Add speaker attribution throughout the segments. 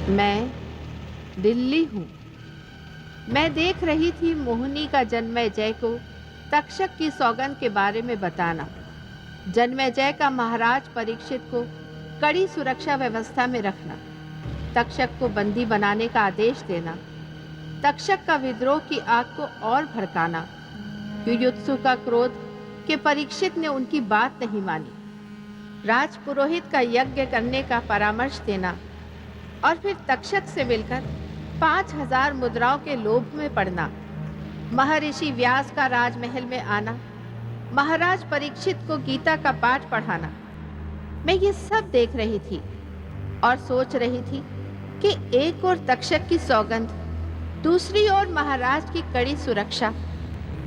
Speaker 1: मैं दिल्ली हूँ। मैं देख रही थी मोहिनी का जन्मेजय को तक्षक की सौगंध के बारे में बताना, जन्मेजय का महाराज परीक्षित को कड़ी सुरक्षा व्यवस्था में रखना, तक्षक को बंदी बनाने का आदेश देना, तक्षक का विद्रोह की आग को और भड़काना, युयुत्सु का क्रोध कि परीक्षित ने उनकी बात नहीं मानी, राजपुरोहित का यज्ञ करने का परामर्श देना और फिर तक्षक से मिलकर 5000 मुद्राओं के लोभ में पड़ना, महर्षि व्यास का राजमहल में आना, महाराज परीक्षित को गीता का पाठ पढ़ाना। मैं ये सब देख रही थी और सोच रही थी कि एक ओर तक्षक की सौगंध, दूसरी ओर महाराज की कड़ी सुरक्षा,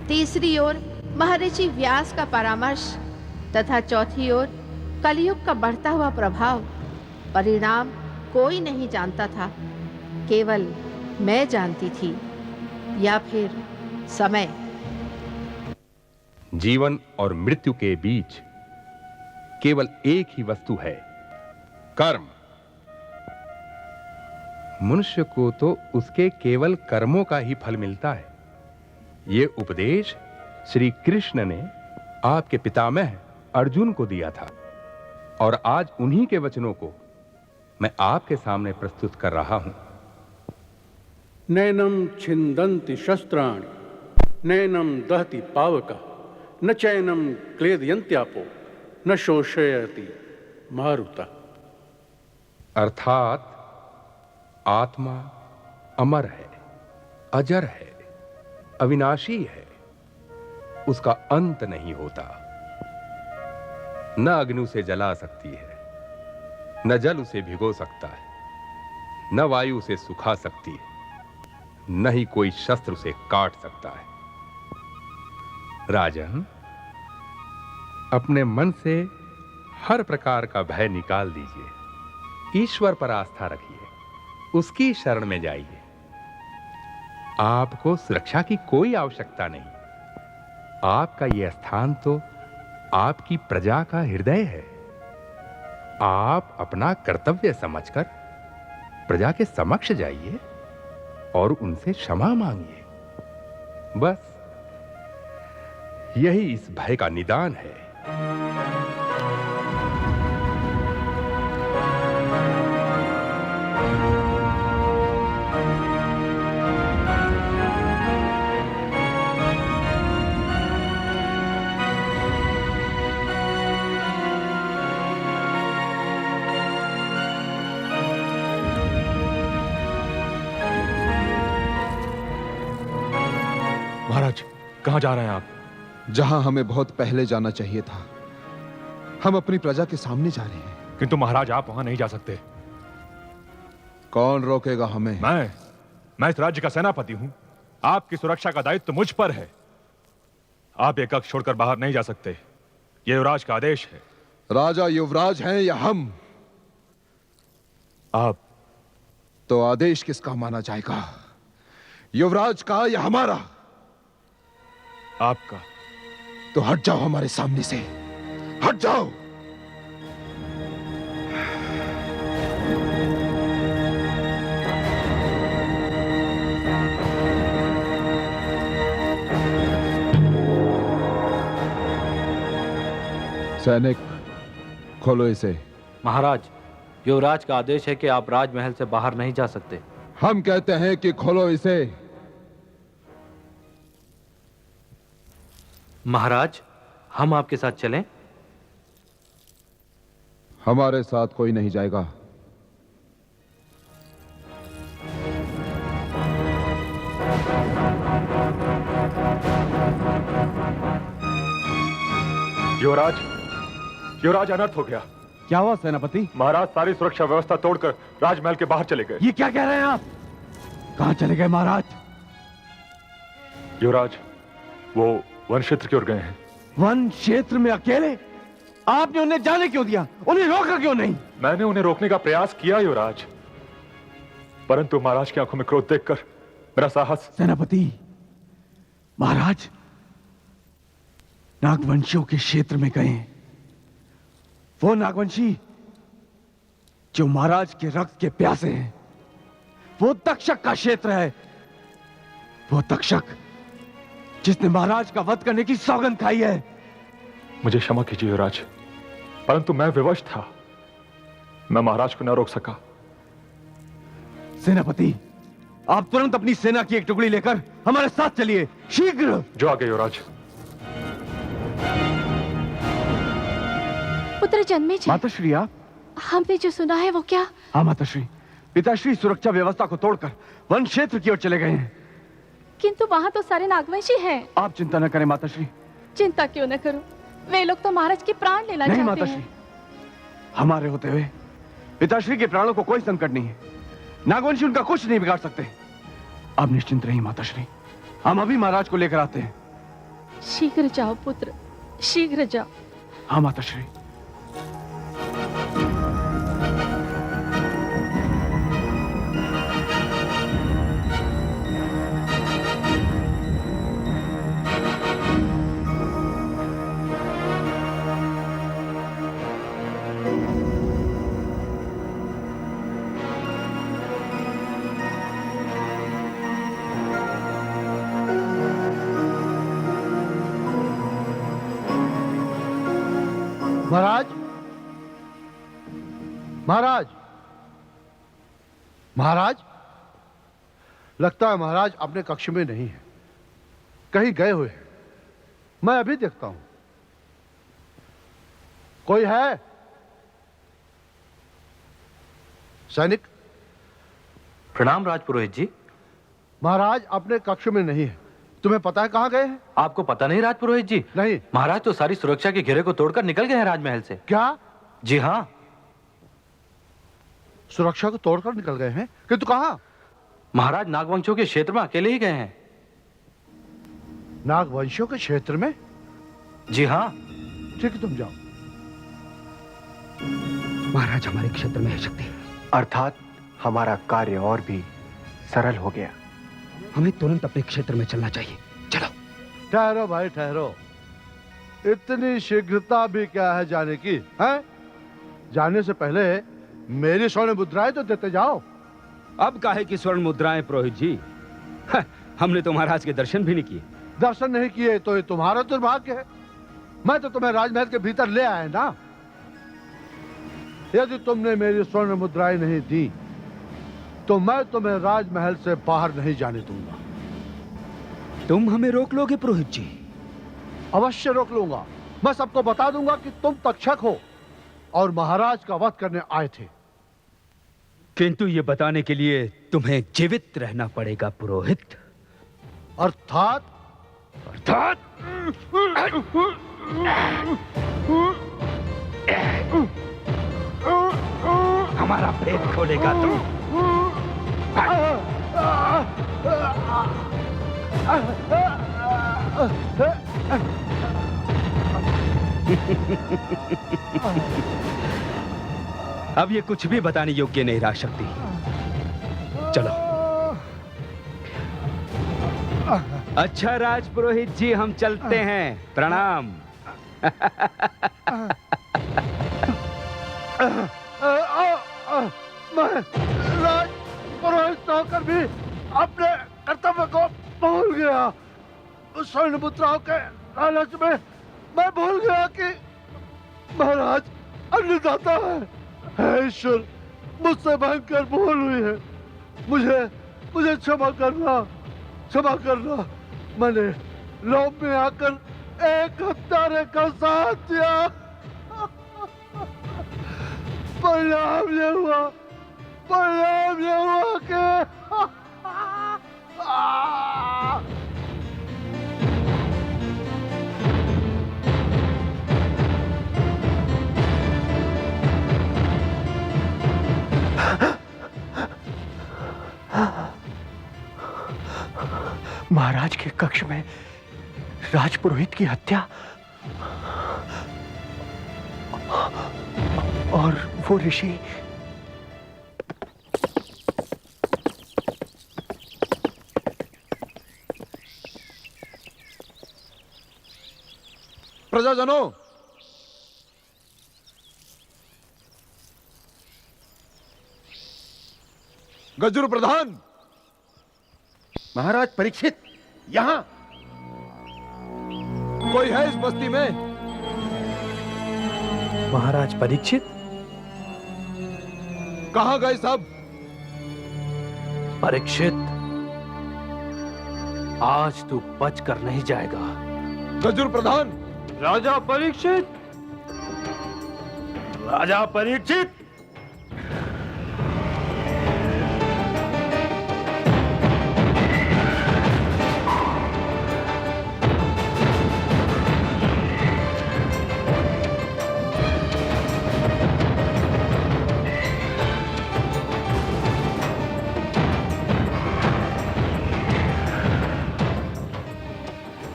Speaker 1: तीसरी ओर महर्षि व्यास का परामर्श तथा चौथी ओर कलयुग का बढ़ता हुआ प्रभाव। परिणाम कोई नहीं जानता था, केवल मैं जानती थी, या फिर समय।
Speaker 2: जीवन और मृत्यु के बीच केवल एक ही वस्तु है, कर्म। मनुष्य को तो उसके केवल कर्मों का ही फल मिलता है। यह उपदेश श्री कृष्ण ने आपके पितामह अर्जुन को दिया था और आज उन्हीं के वचनों को मैं आपके सामने प्रस्तुत कर रहा हूं।
Speaker 3: नैनम छिन्दन्ति शस्त्राणि, नैनम दहति पावकः, न चैनम क्लेदयन्त्यापो, न शोषयति मारुतः।
Speaker 2: अर्थात आत्मा अमर है, अजर है, अविनाशी है, उसका अंत नहीं होता। न अग्नि उसे जला सकती है, न जल उसे भिगो सकता है, न वायु उसे सुखा सकती है, न ही कोई शस्त्र उसे काट सकता है। राजन, अपने मन से हर प्रकार का भय निकाल दीजिए, ईश्वर पर आस्था रखिए, उसकी शरण में जाइए। आपको सुरक्षा की कोई आवश्यकता नहीं। आपका यह स्थान तो आपकी प्रजा का हृदय है। आप अपना कर्तव्य समझकर प्रजा के समक्ष जाइए और उनसे क्षमा मांगिए। बस यही इस भय का निदान है।
Speaker 4: महाराज, कहां जा रहे हैं आप?
Speaker 5: जहां हमें बहुत पहले जाना चाहिए था। हम अपनी प्रजा के सामने जा रहे हैं।
Speaker 4: किंतु महाराज, आप वहां नहीं जा सकते।
Speaker 5: कौन रोकेगा हमें?
Speaker 4: मैं इस राज्य का सेनापति हूं। आपकी सुरक्षा का दायित्व मुझ पर है। आप एक कक्ष छोड़कर बाहर नहीं जा सकते। यह युवराज का आदेश है।
Speaker 5: राजा युवराज हैं या हम?
Speaker 4: आप
Speaker 5: तो आदेश किसका माना जाएगा, युवराज का या हमारा?
Speaker 4: आपका।
Speaker 5: तो हट जाओ हमारे सामने से, हट जाओ। सैनिक, खोलो इसे।
Speaker 6: महाराज, युवराज का आदेश है कि आप राजमहल से बाहर नहीं जा सकते।
Speaker 5: हम कहते हैं कि खोलो इसे।
Speaker 6: महाराज, हम आपके साथ चलें?
Speaker 5: हमारे साथ कोई नहीं जाएगा।
Speaker 4: युवराज, अनर्थ हो गया।
Speaker 7: क्या हुआ सेनापति?
Speaker 4: महाराज सारी सुरक्षा व्यवस्था तोड़कर राजमहल के बाहर चले गए।
Speaker 7: ये क्या कह रहे हैं आप? कहां चले गए महाराज?
Speaker 4: युवराज, वो वन क्षेत्र की ओर गए हैं।
Speaker 7: वन क्षेत्र में अकेले? आपने उन्हें जाने क्यों दिया? उन्हें रोका क्यों नहीं?
Speaker 4: मैंने उन्हें रोकने का प्रयास किया युवराज, परंतु महाराज की आंखों में क्रोध देखकर मेरा साहस।
Speaker 7: सेनापति, महाराज नागवंशियों के क्षेत्र में गए। वो नागवंशी जो महाराज के रक्त के प्यासे हैं, वो तक्षक का क्षेत्र है। वो तक्षक जिसने महाराज का वध करने की सौगंध खाई है।
Speaker 4: मुझे क्षमा कीजिए युवराज, परंतु मैं विवश था, मैं महाराज को न रोक सका।
Speaker 7: सेनापति, आप तुरंत अपनी सेना की एक टुकड़ी लेकर हमारे साथ चलिए, शीघ्र।
Speaker 4: जो आगे युवराज।
Speaker 8: पुत्र जन्मेजय,
Speaker 7: माताश्री, आप?
Speaker 8: हमने जो सुना है वो क्या?
Speaker 7: हाँ माताश्री, पिताश्री सुरक्षा व्यवस्था को तोड़कर वन क्षेत्र की ओर चले गए हैं।
Speaker 8: किंतु वहाँ तो सारे नागवंशी हैं।
Speaker 7: आप चिंता न करें माताश्री।
Speaker 8: चिंता क्यों न करूं? वे लोग तो महाराज के प्राण लेना
Speaker 7: नहीं
Speaker 8: चाहते
Speaker 7: माताश्री,
Speaker 8: हैं।
Speaker 7: हमारे होते हुए पिताश्री के प्राणों को कोई संकट नहीं है। नागवंशी उनका कुछ नहीं बिगाड़ सकते। आप निश्चिंत रहिए माताश्री, हम अभी महाराज को लेकर आते हैं।
Speaker 8: शीघ्र जाओ पुत्र, शीघ्र जाओ।
Speaker 7: हाँ माताश्री।
Speaker 9: महाराज, महाराज, महाराज, लगता है महाराज अपने कक्ष में नहीं है, कहीं गए हुए हैं। मैं अभी देखता हूं। कोई है? सैनिक।
Speaker 6: प्रणाम राजपुरोहित जी।
Speaker 9: महाराज अपने कक्ष में नहीं है। तुम्हें पता है कहां गए हैं?
Speaker 6: आपको पता नहीं राजपुरोहित जी?
Speaker 9: नहीं।
Speaker 6: महाराज तो सारी सुरक्षा के घेरे को तोड़कर निकल गए हैं राजमहल से।
Speaker 9: क्या?
Speaker 6: जी हाँ।
Speaker 9: सुरक्षा को तोड़कर निकल गए हैं? किंतु कहां?
Speaker 6: महाराज नागवंशियों के क्षेत्र में अकेले ही गए हैं।
Speaker 9: नागवंशियों के क्षेत्र में?
Speaker 6: जी हाँ।
Speaker 9: ठीक है, तुम जाओ।
Speaker 10: महाराज हमारे क्षेत्र में है शक्ति,
Speaker 11: अर्थात हमारा कार्य और भी सरल हो गया।
Speaker 10: हमें तुरंत अपने क्षेत्र में चलना चाहिए। चलो।
Speaker 9: ठहरो भाई, ठहरो। इतनी शीघ्रता भी क्या है जाने की? हैं? जाने से पहले मेरी स्वर्ण मुद्राएं तो देते जाओ।
Speaker 10: अब काहे की स्वर्ण मुद्राएं पुरोहित जी? हमने तो महाराज के दर्शन भी नहीं किए।
Speaker 9: दर्शन नहीं किए तो ये तुम्हारा दुर्भाग्य है। मैं तो तुम्हें राजमहल के भीतर ले आया ना। यदि तुमने मेरी स्वर्ण मुद्राएं नहीं दी तो मैं तुम्हें राजमहल से बाहर नहीं जाने दूंगा।
Speaker 10: तुम हमें रोक लोगे पुरोहित जी?
Speaker 9: अवश्य रोक लूंगा। मैं सबको बता दूंगा कि तुम तक्षक हो और महाराज का वध करने आए थे।
Speaker 10: किंतु ये बताने के लिए तुम्हें जीवित रहना पड़ेगा पुरोहित।
Speaker 9: अर्थात?
Speaker 10: अर्थात हमारा भेद खोलेगा तुम। अब ये कुछ भी बताने योग्य नहीं रहा शक्ति। चलो। अच्छा राजपुरोहित जी, हम चलते हैं। प्रणाम।
Speaker 9: मैं राजपुरोहित होकर भी अपने कर्तव्य को भूल गया। उस स्वर्ण मुद्राओं के लालच में मैं भूल गया कि महाराज अन्नदाता है। हे ईश्वर, मुझसे भयंकर भूल हुई है। मुझे क्षमा करना, क्षमा करना। मैंने लोभ में आकर एक हत्यारे का साथ दिया। परिणाम ये हुआ कि
Speaker 11: महाराज के कक्ष में राजपुरोहित की हत्या और वो ऋषि।
Speaker 5: प्रजाजनों, गजुर प्रधान।
Speaker 9: महाराज परीक्षित यहाँ।
Speaker 5: कोई है इस बस्ती में?
Speaker 11: महाराज परीक्षित?
Speaker 5: कहां गए सब?
Speaker 6: परीक्षित, आज तू बच कर नहीं जाएगा।
Speaker 5: गजुर प्रधान।
Speaker 6: राजा परीक्षित,
Speaker 9: राजा परीक्षित।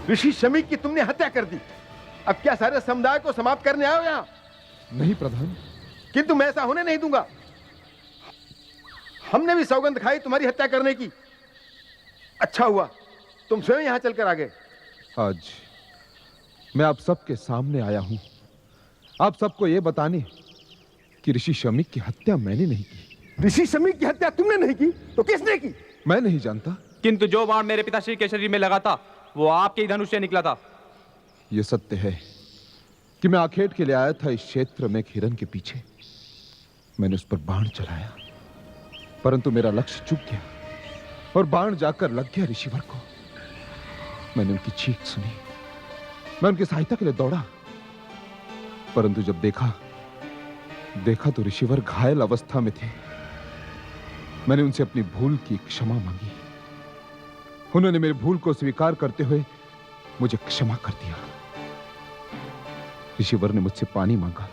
Speaker 9: ऋषि शमीक की तुमने हत्या कर दी। अब क्या सारे समुदाय को समाप्त करने आओ यहाँ?
Speaker 5: नहीं प्रधान।
Speaker 9: किंतु मैं ऐसा होने नहीं दूंगा। हमने भी सौगंध खाई तुम्हारी हत्या करने की। अच्छा हुआ तुम स्वयं यहां चलकर आ गए।
Speaker 5: आज मैं आप सबके सामने आया हूं, आप सबको यह बताने कि ऋषि शमीक की हत्या मैंने नहीं की।
Speaker 9: ऋषि शमीक की हत्या तुमने नहीं की तो किसने की?
Speaker 5: मैं नहीं जानता।
Speaker 6: किंतु जो बाण मेरे पिताश्री के शरीर में लगा था वो आपके ही धनुष से निकला था।
Speaker 5: यह सत्य है कि मैं आखेट के लिए आया था इस क्षेत्र में एक हिरन के पीछे। मैंने उस पर बाण चलाया, परंतु मेरा लक्ष्य चूक गया और बाण जाकर लग गया ऋषिवर को। मैंने उनकी चीख सुनी, मैं उनकी सहायता के लिए दौड़ा, परंतु जब देखा तो ऋषिवर घायल अवस्था में थे। मैंने उनसे अपनी भूल की क्षमा मांगी। उन्होंने मेरी भूल को स्वीकार करते हुए मुझे क्षमा कर दिया। ऋषिवर ने मुझसे पानी मांगा,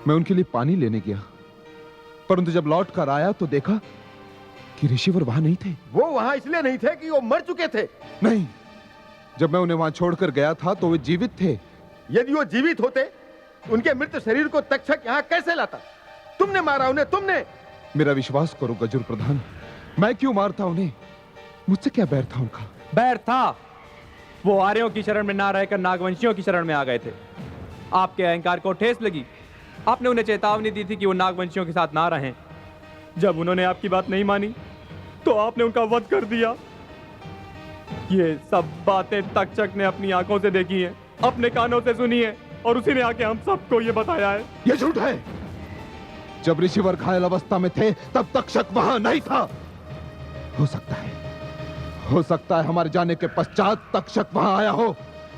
Speaker 5: मैं उनके लिए पानी लेने गया, परंतु जब लौट कर आया तो देखा कि ऋषिवर वहां नहीं थे।
Speaker 9: वो वहां इसलिए नहीं थे कि वो मर चुके थे।
Speaker 5: नहीं, जब मैं उन्हें वहां छोड़कर गया था तो वे जीवित थे।
Speaker 9: यदि वो जीवित होते, उनके मृत शरीर को तक्षक यहाँ कैसे लाता? तुमने मारा उन्हें, तुमने।
Speaker 5: मेरा विश्वास करो गजुर प्रधान, मैं क्यों मारता उन्हें? मुझसे क्या बैर था उनका?
Speaker 6: बैर था, वो आर्यों की शरण में ना रहकर नागवंशियों की शरण में आ गए थे। आपके अहंकार को ठेस लगी। आपने उन्हें चेतावनी दी थी कि वो नागवंशियों के साथ ना रहें। जब उन्होंने आपकी बात नहीं मानी तो आपने उनका वध कर दिया। ये सब बातें तक्षक ने अपनी आंखों से देखी हैं, अपने कानों से सुनी है, और उसी ने आके हम सबको ये बताया है।
Speaker 5: ये झूठ है। जब ऋषिवर घायल अवस्था में थे तब तक्षक वहां नहीं था। हो सकता है हमारे जाने के पश्चात तक्षक वहां आया हो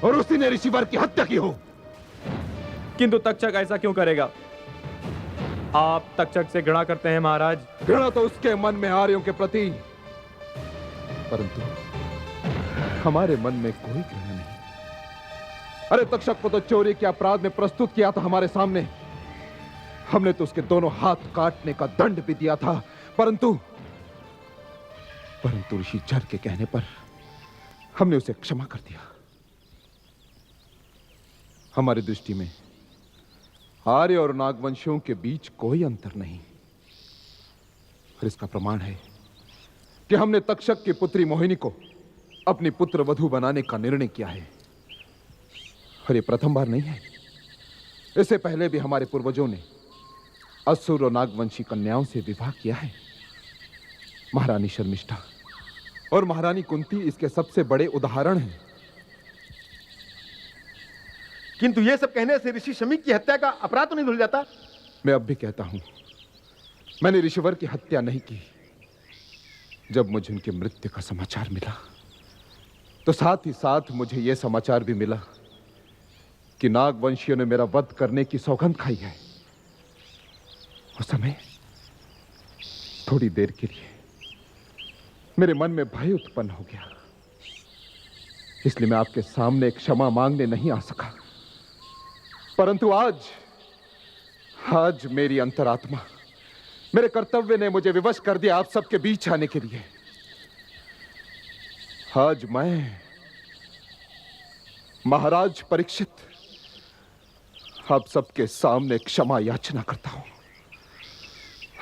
Speaker 5: और उसी ने ऋषिवर की हत्या की हो।
Speaker 6: किंतु तक्षक ऐसा क्यों करेगा? आप तक्षक से घृणा करते हैं महाराज।
Speaker 5: घृणा तो उसके मन में आर्यों के प्रति, परंतु हमारे मन में कोई घृणा नहीं। अरे तक्षक को तो चोरी के अपराध में प्रस्तुत किया था हमारे सामने। हमने तो उसके दोनों हाथ काटने का दंड भी दिया था, परंतु ऋषि जर के कहने पर हमने उसे क्षमा कर दिया। हमारी दृष्टि में आर्य और नागवंशियों के बीच कोई अंतर नहीं, और इसका प्रमाण है कि हमने तक्षक की पुत्री मोहिनी को अपनी पुत्र वधू बनाने का निर्णय किया है। और यह प्रथम बार नहीं है, इससे पहले भी हमारे पूर्वजों ने असुर और नागवंशी कन्याओं से विवाह किया है। महारानी शर्मिष्ठा और महारानी कुंती इसके सबसे बड़े उदाहरण हैं।
Speaker 9: किंतु यह सब कहने से ऋषि शमीक की हत्या का अपराध तो नहीं धुल जाता?
Speaker 5: मैं अब भी कहता हूं, मैंने ऋषिवर की हत्या नहीं की। जब मुझे उनकी मृत्यु का समाचार मिला तो साथ ही साथ मुझे यह समाचार भी मिला कि नागवंशियों ने मेरा वध करने की सौगंध खाई है। उस समय थोड़ी देर के लिए मेरे मन में भय उत्पन्न हो गया, इसलिए मैं आपके सामने क्षमा मांगने नहीं आ सका। परंतु आज मेरी अंतरात्मा, मेरे कर्तव्य ने मुझे विवश कर दिया आप सबके बीच आने के लिए। आज मैं महाराज परीक्षित आप सबके सामने क्षमा याचना करता हूं।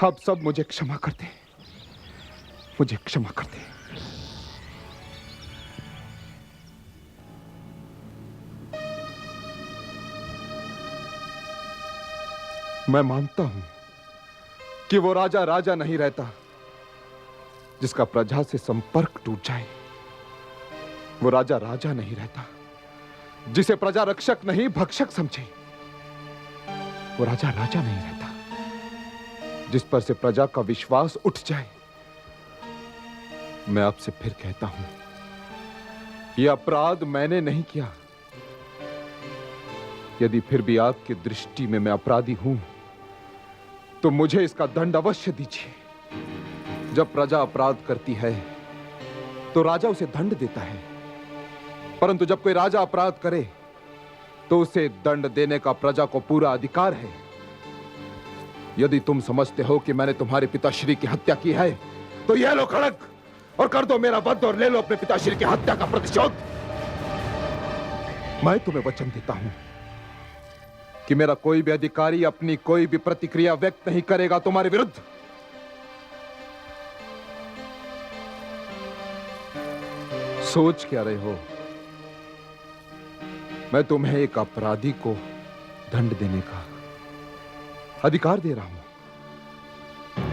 Speaker 5: आप सब मुझे क्षमा कर दें, मुझे क्षमा कर दें। मैं मानता हूं कि वो राजा राजा नहीं रहता, जिसका प्रजा से संपर्क टूट जाए वो राजा राजा नहीं रहता। जिसे प्रजा रक्षक नहीं भक्षक समझे वो राजा राजा नहीं रहता। जिस पर से प्रजा का विश्वास उठ जाए, मैं आपसे फिर कहता हूं, यह अपराध मैंने नहीं किया। यदि फिर भी आपकी दृष्टि में मैं अपराधी हूं तो मुझे इसका दंड अवश्य दीजिए। जब प्रजा अपराध करती है तो राजा उसे दंड देता है, परंतु जब कोई राजा अपराध करे तो उसे दंड देने का प्रजा को पूरा अधिकार है। यदि तुम समझते हो कि मैंने तुम्हारे पिताश्री की हत्या की है तो यह लो खड़क और कर दो मेरा वध और ले लो अपने पिताश्री की हत्या का प्रतिशोध। मैं तुम्हें वचन देता हूं कि मेरा कोई भी अधिकारी अपनी कोई भी प्रतिक्रिया व्यक्त नहीं करेगा तुम्हारे विरुद्ध। सोच क्या रहे हो? मैं तुम्हें एक अपराधी को दंड देने का अधिकार दे रहा हूं।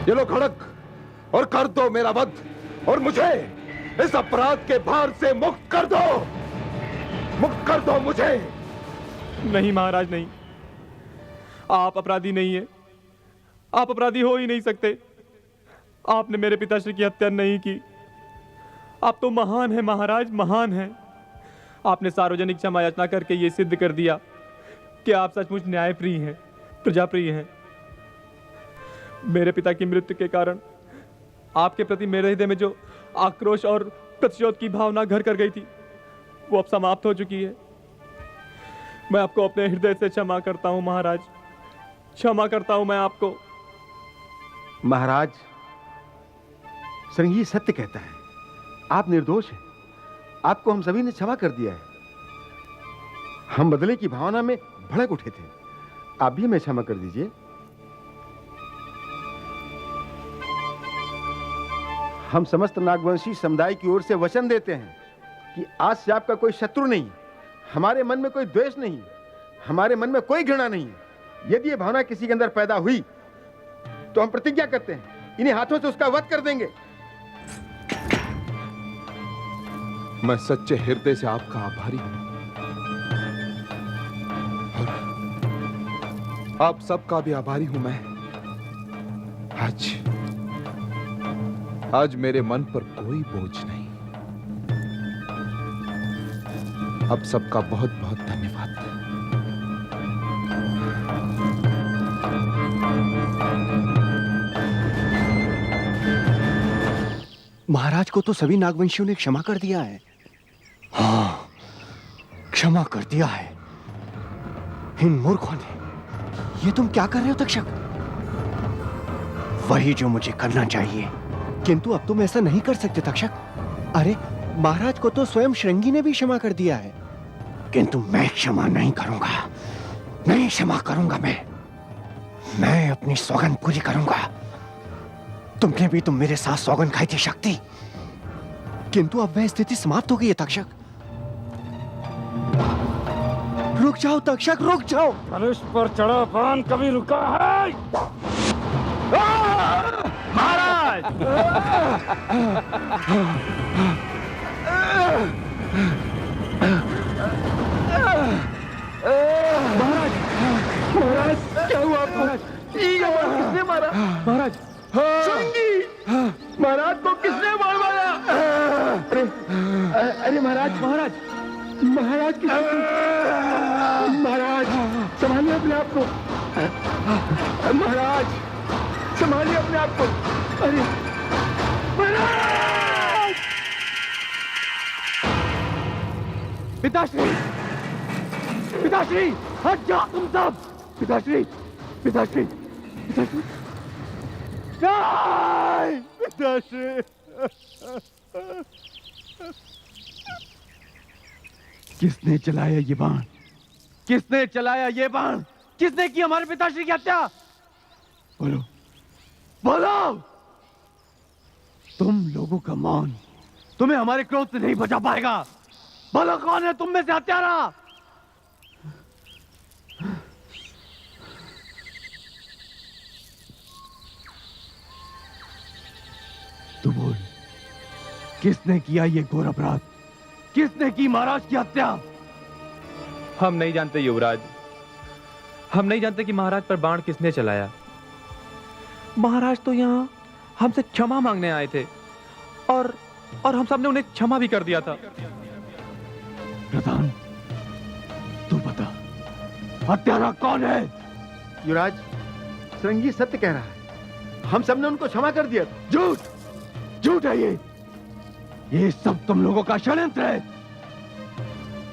Speaker 5: ये लो खड़क और कर दो मेरा वध और मुझे इस अपराध के भार से मुक्त कर दो। मुक्त कर दो मुझे।
Speaker 6: नहीं महाराज नहीं, आप अपराधी नहीं है। आप अपराधी हो ही नहीं सकते। आपने मेरे पिताश्री की हत्या नहीं की। आप तो महान हैं महाराज, महान हैं। आपने सार्वजनिक क्षमा याचना करके यह सिद्ध कर दिया कि आप सचमुच न्यायप्रिय हैं, प्रजाप्रिय हैं। मेरे पिता की मृत्यु के कारण आपके प्रति मेरे हृदय में जो आक्रोश और प्रतिशोध की भावना घर कर गई थी वो अब समाप्त हो चुकी है। मैं आपको अपने हृदय से क्षमा करता हूं महाराज, क्षमा करता हूं मैं आपको।
Speaker 7: महाराज, संगी सत्य कहता है, आप निर्दोष हैं। आपको हम सभी ने क्षमा कर दिया है। हम बदले की भावना में भड़क उठे थे। आप भी हमें क्षमा कर दीजिए। हम समस्त नागवंशी समुदाय की ओर से वचन देते हैं कि आज से आपका कोई शत्रु नहीं, हमारे मन में कोई द्वेष नहीं, हमारे मन में कोई घृणा नहीं। यदि ये भावना किसी के अंदर पैदा हुई तो हम प्रतिज्ञा करते हैं इन्हीं हाथों से उसका वध कर देंगे।
Speaker 5: मैं सच्चे हृदय से आपका आभारी हूं और आप सबका भी आभारी हूं मैं। आज मेरे मन पर कोई बोझ नहीं। अब सबका बहुत बहुत धन्यवाद।
Speaker 11: महाराज को तो सभी नागवंशियों ने क्षमा कर दिया है। हाँ, क्षमा कर दिया है। इन मूर्खों ने। ये तुम क्या कर रहे हो तक्षक? वही जो मुझे करना चाहिए, किंतु अब तुम ऐसा नहीं कर सकते तक्षक। अरे महाराज को तो स्वयं श्रृंगी ने भी क्षमा कर दिया है, किंतु मैं क्षमा नहीं करूंगा। नहीं क्षमा करूंगा। मैं अपनी सौगंध पूरी करूंगा। तुमने भी मेरे साथ सौगंध खाई थी शक्ति, किंतु अब वह स्थिति समाप्त हो गई है तक्षक। रुक जाओ तक्षक, रुक जाओ।
Speaker 10: धनुष पर चढ़ा बाण कभी रुका है?
Speaker 6: महाराज!
Speaker 9: महाराज क्या हुआ आपको? ये किसने मारा?
Speaker 6: महाराज!
Speaker 9: श्रृंगी! महाराज को किसने मारा? अरे महाराज, महाराज महाराज संभालिए अपने आप को। महाराज संभालिए अपने आप को। अरे महाराज! पिताश्री, पिताश्री हट जाओ तुम सब। पिताश्री, पिताश्री, पिताश्री, पिताश्री।
Speaker 7: किसने चलाया ये बाण? किसने चलाया ये बाण? किसने की हमारे पिताश्री की हत्या? बोलो, बोलो। तुम लोगों का मौन तुम्हें हमारे क्रोध से नहीं बचा पाएगा। बोलो, कौन है तुम में से हत्यारा? तू बोल।
Speaker 11: किसने किया ये घोर अपराध? किसने की महाराज की हत्या?
Speaker 6: हम नहीं जानते युवराज। हम नहीं जानते कि महाराज पर बाण किसने चलाया। महाराज तो यहाँ हमसे क्षमा मांगने आए थे और हम सबने उन्हें क्षमा भी कर दिया था।
Speaker 11: प्रधान, तू बता, हत्यारा कौन है?
Speaker 7: युवराज, श्रृंगी सत्य कह रहा है। हम सबने उनको क्षमा कर दिया था।
Speaker 11: झूठ, झूठ है ये सब तुम लोगों का षड्यंत्र है।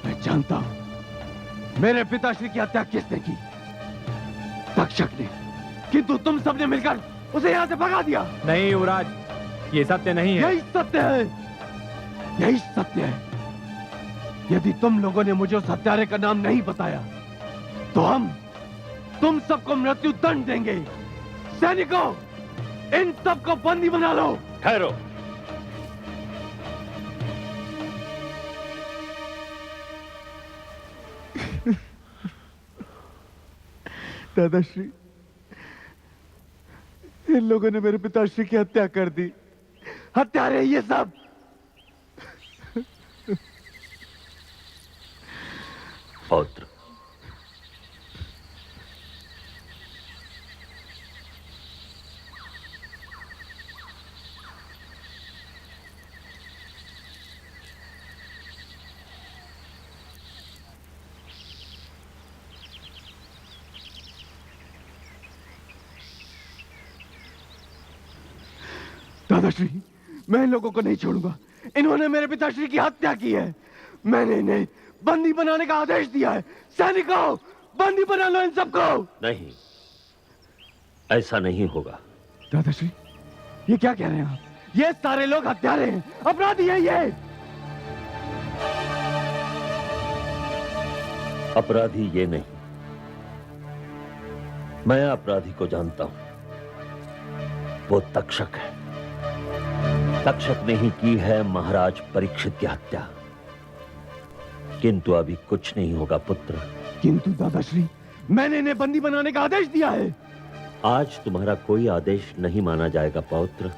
Speaker 11: मैं जानता हूं मेरे पिताश्री की हत्या किसने की। तक्षक ने, किंतु तुम सबने मिलकर उसे यहां से भगा दिया।
Speaker 6: नहीं युवराज, ये सत्य नहीं है।
Speaker 11: यही सत्य है, यही सत्य है। यदि तुम लोगों ने मुझे उस हत्यारे का नाम नहीं बताया तो हम तुम सबको मृत्यु दंड देंगे। सैनिकों, इन सबको बंदी बना लो।
Speaker 10: ठहरो।
Speaker 11: दादाश्री, इन लोगों ने मेरे पिताश्री की हत्या कर दी। हत्यारे ये सब।
Speaker 10: पौत्र,
Speaker 11: दादाश्री, मैं इन लोगों को नहीं छोड़ूंगा। इन्होंने मेरे पिताश्री की हत्या की है। मैंने इन्हें बंदी बनाने का आदेश दिया है। सैनिकों, बंदी बना लो इन सबको।
Speaker 10: नहीं, ऐसा नहीं होगा।
Speaker 11: दादाश्री, ये क्या कह रहे हैं आप? ये सारे लोग हत्यारे हैं, अपराधी हैं ये।
Speaker 10: अपराधी ये नहीं, मैं अपराधी को जानता हूं। वो तक्षक है। तक्षक ने ही की है महाराज परीक्षित की हत्या। किंतु अभी कुछ नहीं होगा पुत्र।
Speaker 11: किंतु दादाश्री, मैंने इन्हें बंदी बनाने का आदेश दिया है।
Speaker 10: आज तुम्हारा कोई आदेश नहीं माना जाएगा पौत्र।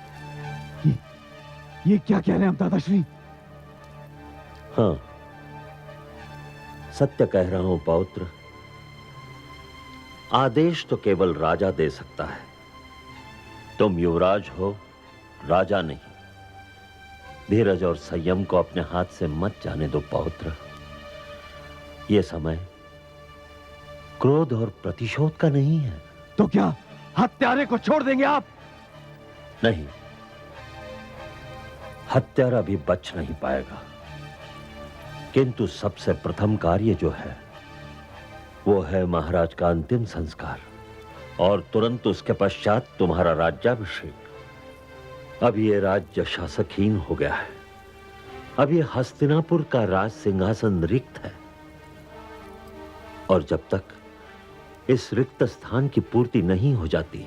Speaker 11: ये क्या कह रहे हैं आप दादाश्री?
Speaker 10: हाँ, सत्य कह रहा हूं पौत्र। आदेश तो केवल राजा दे सकता है। तुम युवराज हो, राजा नहीं। धीरज और संयम को अपने हाथ से मत जाने दो पौत्र। यह समय क्रोध और प्रतिशोध का नहीं है।
Speaker 11: तो क्या हत्यारे को छोड़ देंगे आप?
Speaker 10: नहीं, हत्यारा भी बच नहीं पाएगा। किंतु सबसे प्रथम कार्य जो है वो है महाराज का अंतिम संस्कार और तुरंत उसके पश्चात तुम्हारा राज्याभिषेक। अब ये राज्य शासकहीन हो गया है। अब ये हस्तिनापुर का राज सिंहासन रिक्त है और जब तक इस रिक्त स्थान की पूर्ति नहीं हो जाती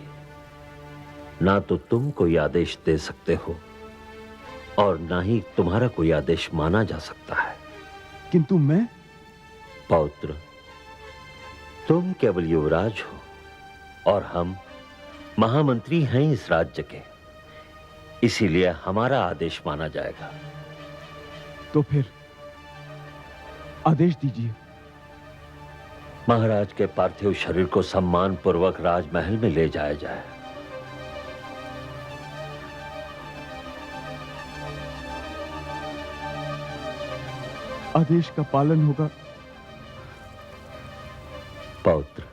Speaker 10: ना तो तुम कोई आदेश दे सकते हो और ना ही तुम्हारा कोई आदेश माना जा सकता है।
Speaker 11: किंतु मैं?
Speaker 10: पौत्र, तुम केवल युवराज हो और हम महामंत्री हैं इस राज्य के। इसीलिए हमारा आदेश माना जाएगा।
Speaker 11: तो फिर आदेश दीजिए।
Speaker 10: महाराज के पार्थिव शरीर को सम्मान पूर्वक राजमहल में ले जाया जाए।
Speaker 11: आदेश का पालन होगा।
Speaker 10: पौत्र,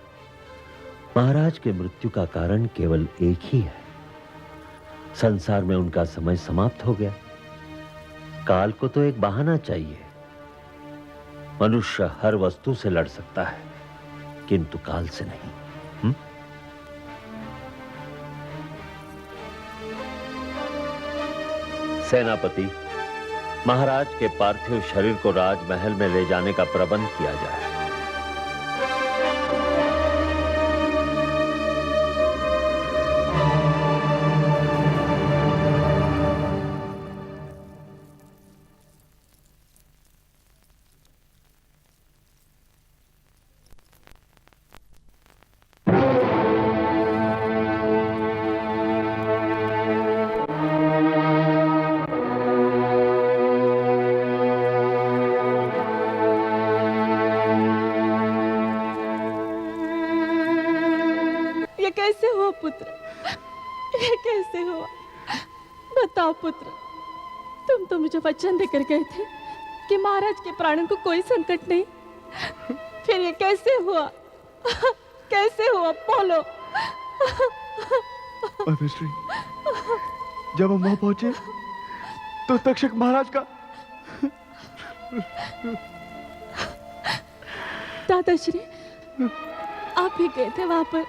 Speaker 10: महाराज के मृत्यु का कारण केवल एक ही है। संसार में उनका समय समाप्त हो गया। काल को तो एक बहाना चाहिए। मनुष्य हर वस्तु से लड़ सकता है किंतु काल से नहीं। सेनापति, महाराज के पार्थिव शरीर को राजमहल में ले जाने का प्रबंध किया जाए।
Speaker 8: कैसे हुआ पुत्र? ये कैसे हुआ? बताओ पुत्र, तुम तो मुझे वचन देकर गए थे कि महाराज के प्राणों को कोई संकट नहीं, फिर ये कैसे हुआ? कैसे हुआ? बोलो।
Speaker 11: मातश्री, जब हम वहां पहुंचे तो तक्षक महाराज का
Speaker 8: दादाश्री, आप ही गए थे वहां पर,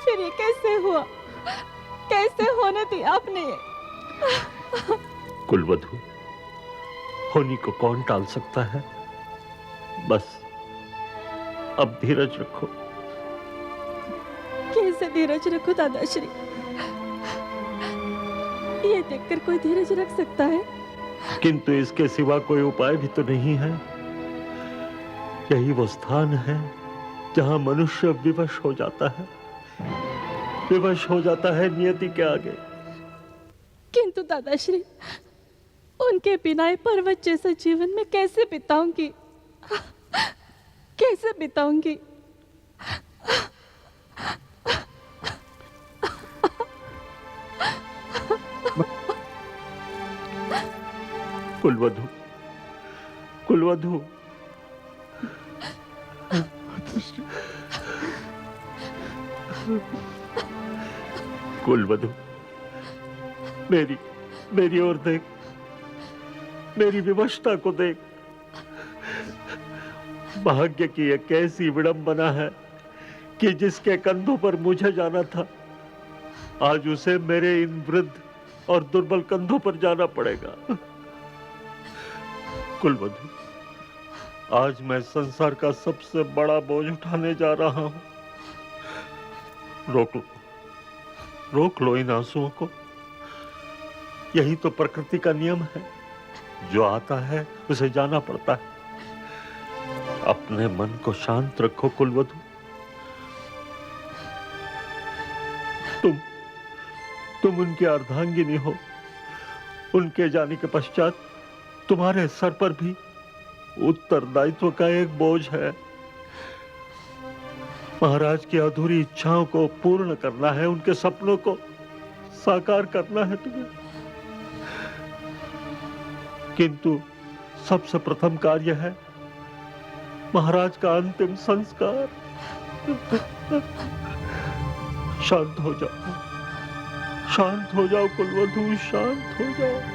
Speaker 8: फिर ये कैसे हुआ? कैसे होने दिया आपने ये?
Speaker 10: कुलवधु, होनी को कौन टाल सकता है? बस अब धीरज रखो।
Speaker 8: कैसे धीरज रखो दादाश्री? ये देखकर कोई धीरज रख सकता है?
Speaker 10: किंतु इसके सिवा कोई उपाय भी तो नहीं है। यही वो स्थान है जहां मनुष्य विवश हो जाता है, विवश हो जाता है नियति के आगे।
Speaker 8: किंतु दादाश्री, उनके बिना ये पर्वत जैसा जीवन में कैसे बिताऊंगी? कैसे बिताऊंगी?
Speaker 10: कुलवधु, कुलवधु, कुलवधु, मेरी ओर देख, मेरी विवशता को देख। भाग्य की एक कैसी विडंबना है कि जिसके कंधों पर मुझे जाना था, आज उसे मेरे इन वृद्ध और दुर्बल कंधों पर जाना पड़ेगा। कुलवधु, आज मैं संसार का सबसे बड़ा बोझ उठाने जा रहा हूं। रोक लो इन आंसुओं को। यही तो प्रकृति का नियम है, जो आता है उसे जाना पड़ता है। अपने मन को शांत रखो कुलवधु। तुम उनकी अर्धांगिनी हो। उनके जाने के पश्चात तुम्हारे सर पर भी उत्तरदायित्व का एक बोझ है। महाराज की अधूरी इच्छाओं को पूर्ण करना है, उनके सपनों को साकार करना है तुम्हें। किंतु सबसे प्रथम कार्य है महाराज का अंतिम संस्कार। शांत हो जाओ, शांत हो जाओ कुलवधु, शांत हो जाओ।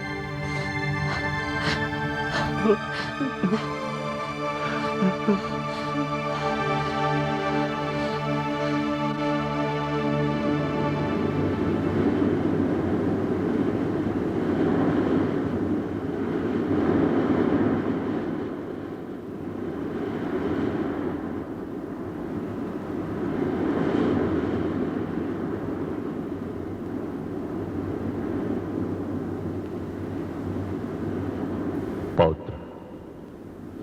Speaker 10: पौत्र,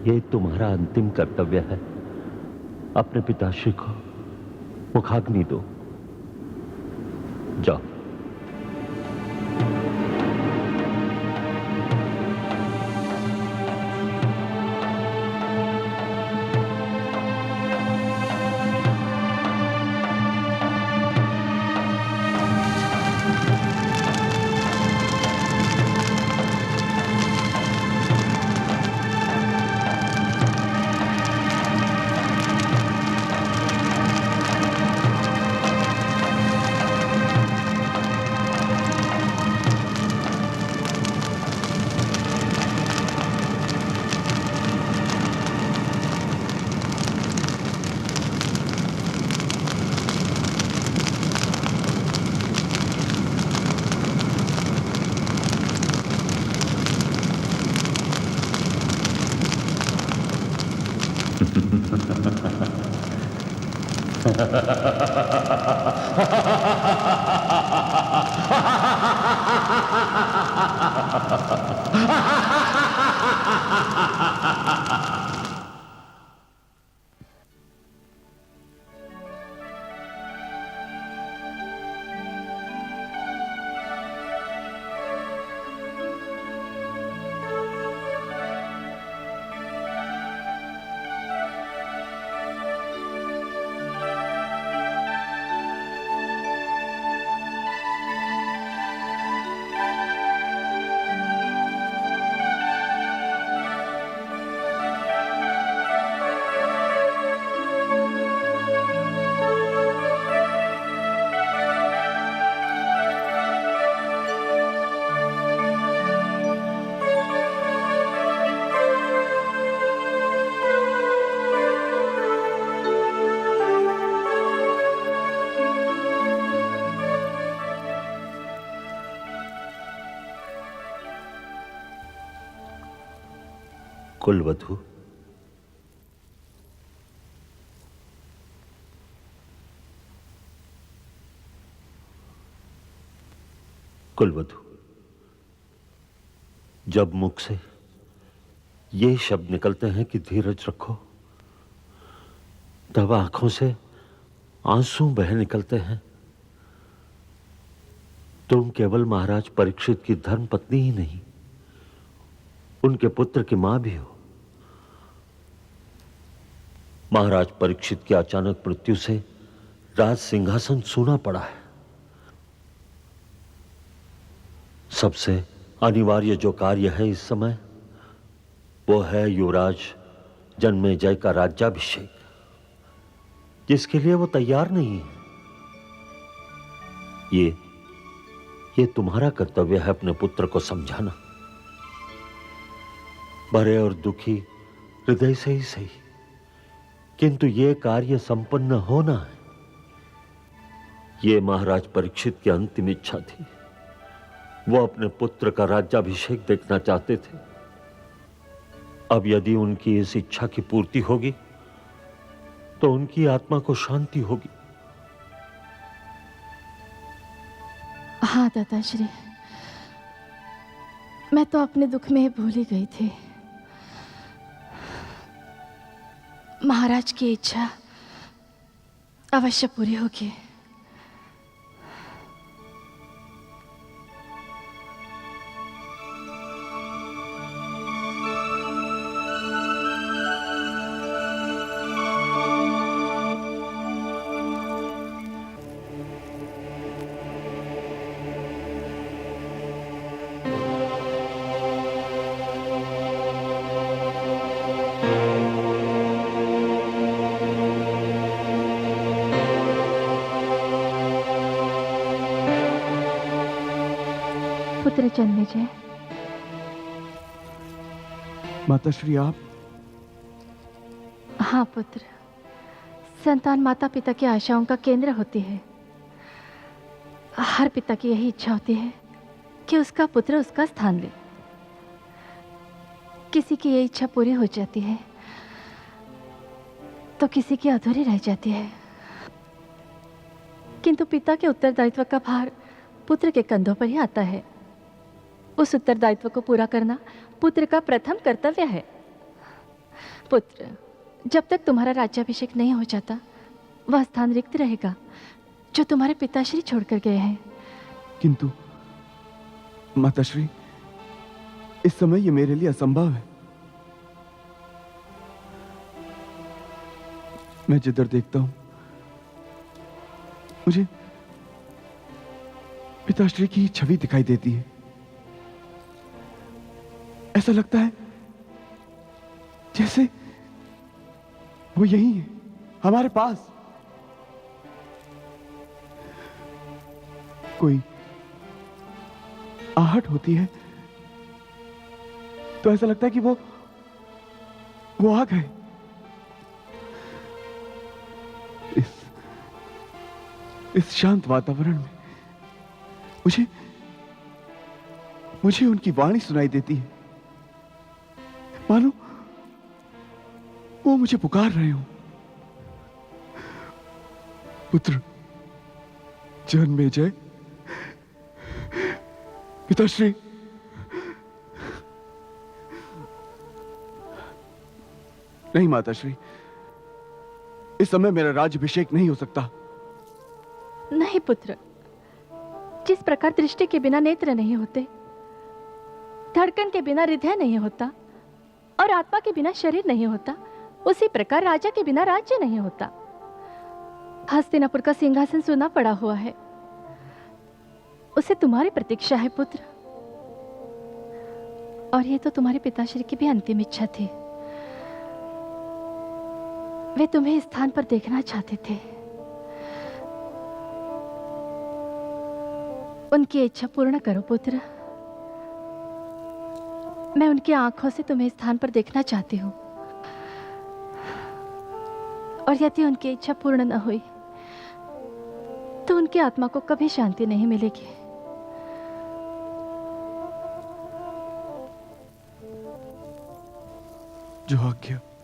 Speaker 10: ये तुम्हारा अंतिम कर्तव्य है। अपने पिताश्री को मुखाग्नि दो। जाओ। कुलवधु, कुलवधु, जब मुख से ये शब्द निकलते हैं कि धीरज रखो, तब आंखों से आंसू बह निकलते हैं। तुम केवल महाराज परीक्षित की धर्म पत्नी ही नहीं, उनके पुत्र की मां भी हो। महाराज परीक्षित की अचानक मृत्यु से राज सिंहासन सूना पड़ा है। सबसे अनिवार्य जो कार्य है इस समय, वो है युवराज जन्मेजय का राज्याभिषेक, जिसके लिए वो तैयार नहीं है। ये तुम्हारा कर्तव्य है अपने पुत्र को समझाना, भरे और दुखी हृदय से ही सही, किंतु ये कार्य संपन्न होना है। ये महाराज परीक्षित की अंतिम इच्छा थी। वो अपने पुत्र का राज्याभिषेक देखना चाहते थे। अब यदि उनकी इस इच्छा की पूर्ति होगी तो उनकी आत्मा को शांति होगी।
Speaker 8: हाँ दादाश्री, मैं तो अपने दुख में भूल ही गई थी। महाराज की इच्छा अवश्य पूरी होगी। पुत्र जन्मेजय।
Speaker 11: माताश्री आप?
Speaker 8: हाँ पुत्र, संतान माता पिता की आशाओं का केंद्र होती है। हर पिता की यही इच्छा होती है कि उसका पुत्र उसका स्थान ले। किसी की ये इच्छा पूरी हो जाती है तो किसी की अधूरी रह जाती है, किंतु पिता के उत्तरदायित्व का भार पुत्र के कंधों पर ही आता है। उस उत्तरदायित्व को पूरा करना पुत्र का प्रथम कर्तव्य है। पुत्र, जब तक तुम्हारा राज्याभिषेक नहीं हो जाता, वह स्थान रिक्त रहेगा जो तुम्हारे पिताश्री छोड़कर गए हैं।
Speaker 11: किंतु माताश्री, इस समय ये मेरे लिए असंभव है। मैं जिधर देखता हूं मुझे पिताश्री की छवि दिखाई देती है। ऐसा लगता है जैसे वो यही है, हमारे पास। कोई आहट होती है तो ऐसा लगता है कि वो आ गए। इस शांत वातावरण में मुझे उनकी वाणी सुनाई देती है, मानो वो मुझे पुकार रहे हो। पुत्र जन्मेजय, पिताश्री। नहीं माताश्री, इस समय मेरा राज्याभिषेक नहीं हो सकता।
Speaker 8: नहीं पुत्र, जिस प्रकार दृष्टि के बिना नेत्र नहीं होते, धड़कन के बिना हृदय नहीं होता और आत्मा के बिना शरीर नहीं होता, उसी प्रकार राजा के बिना राज्य नहीं होता। हस्तिनापुर का सिंहासन सुना पड़ा हुआ है, उसे तुम्हारी प्रतीक्षा है पुत्र। और ये तो तुम्हारे पिताश्री की भी अंतिम इच्छा थी। वे तुम्हें इस स्थान पर देखना चाहते थे। उनकी इच्छा पूर्ण करो पुत्र। मैं उनकी आंखों से तुम्हें इस स्थान पर देखना चाहती हूं, और यदि उनकी इच्छा पूर्ण न हुई तो उनकी आत्मा को कभी शांति नहीं मिलेगी।
Speaker 11: जो आज्ञा